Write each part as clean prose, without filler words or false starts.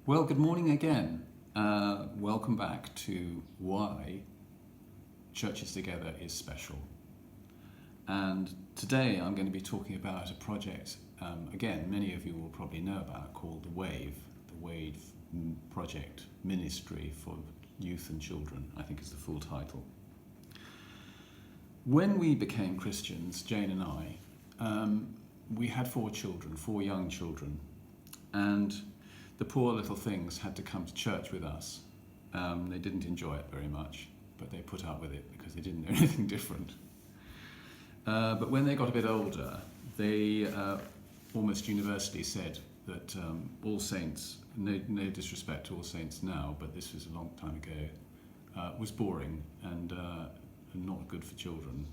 Well, good morning again. Welcome back to why Churches Together is special. And today I'm going to be talking about a project, again, many of you will probably know about, called the Wave Project Ministry for Youth and Children, I think is the full title. When we became Christians, Jane and I, we had four young children, and the poor little things had to come to church with us. They didn't enjoy it very much, but they put up with it because they didn't know anything different. But when they got a bit older, they almost universally said that All Saints, no disrespect to All Saints now, but this was a long time ago, was boring and not good for children.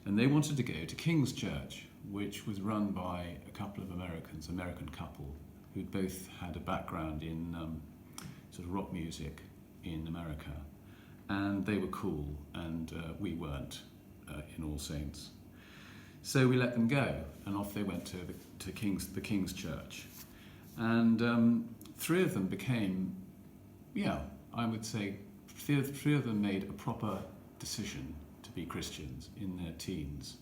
And they wanted to go to King's Church, which was run by a couple of American couple, who'd both had a background in sort of rock music in America, and they were cool, and we weren't in All Saints. So we let them go, and off they went to the King's Church, and three of them became, I would say, three of them made a proper decision to be Christians in their teens.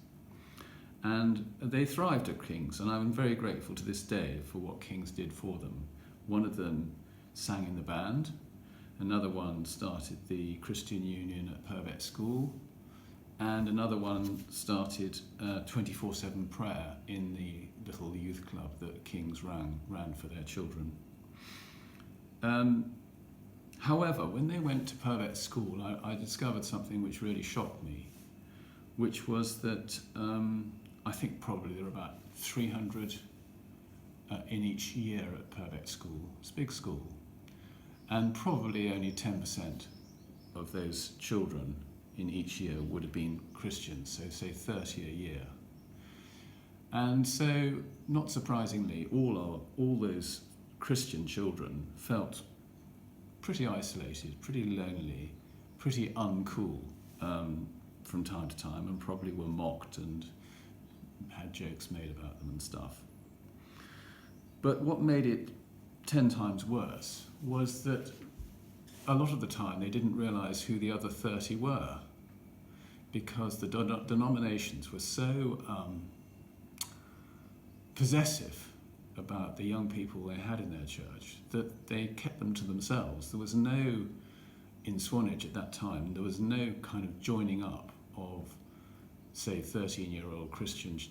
And they thrived at King's, and I'm very grateful to this day for what King's did for them. One of them sang in the band, another one started the Christian Union at Purvet School, and another one started 24/7 prayer in the little youth club that King's ran for their children. However, when they went to Purvet School, I discovered something which really shocked me, which was that I think probably there were about 300 in each year at Purvet School. It's a big school. And probably only 10% of those children in each year would have been Christians, so say 30 a year. And so, not surprisingly, all those Christian children felt pretty isolated, pretty lonely, pretty uncool from time to time, and probably were mocked and had jokes made about them and stuff. But what made it 10 times worse was that a lot of the time they didn't realise who the other 30 were, because the denominations were so possessive about the young people they had in their church that they kept them to themselves. There was no, in Swanage at that time, there was no kind of joining up of, say, 13-year-old Christians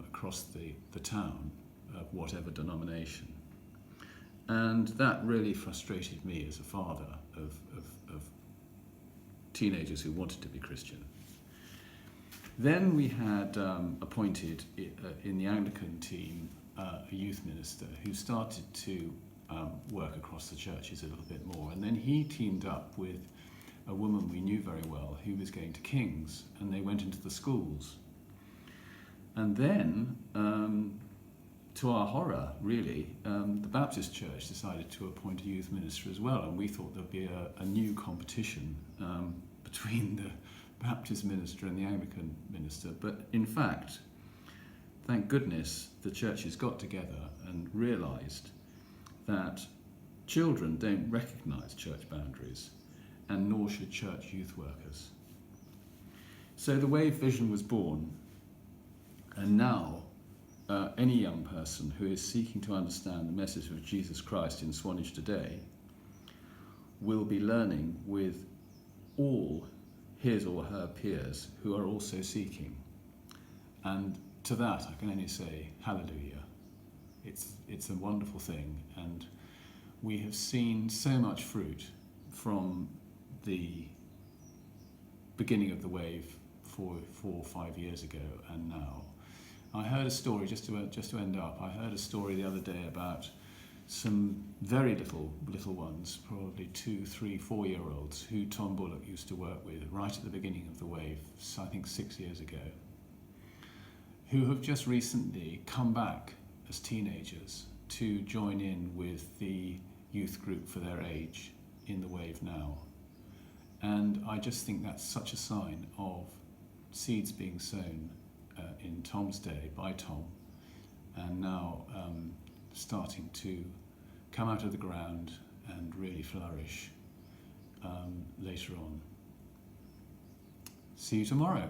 across the town of whatever denomination. And that really frustrated me as a father of teenagers who wanted to be Christian. Then we had appointed in the Anglican team a youth minister who started to work across the churches a little bit more. And then he teamed up with a woman we knew very well who was going to King's, and they went into the schools. And then, to our horror, really, the Baptist Church decided to appoint a youth minister as well, and we thought there'd be a new competition between the Baptist minister and the Anglican minister. But in fact, thank goodness, the churches got together and realised that children don't recognise church boundaries, and nor should church youth workers. So the Wave vision was born, and now any young person who is seeking to understand the message of Jesus Christ in Swanage today will be learning with all his or her peers who are also seeking. And to that I can only say hallelujah. It's a wonderful thing, and we have seen so much fruit from the beginning of the Wave 4 or 5 years ago and now. I heard a story, just to end up, I heard a story the other day about some very little ones, probably 2, 3, 4-year-olds, who Tom Bullock used to work with right at the beginning of the Wave, I think 6 years ago, who have just recently come back as teenagers to join in with the youth group for their age in the Wave now. And I just think that's such a sign of seeds being sown in Tom's day by Tom, and now starting to come out of the ground and really flourish later on. See you tomorrow.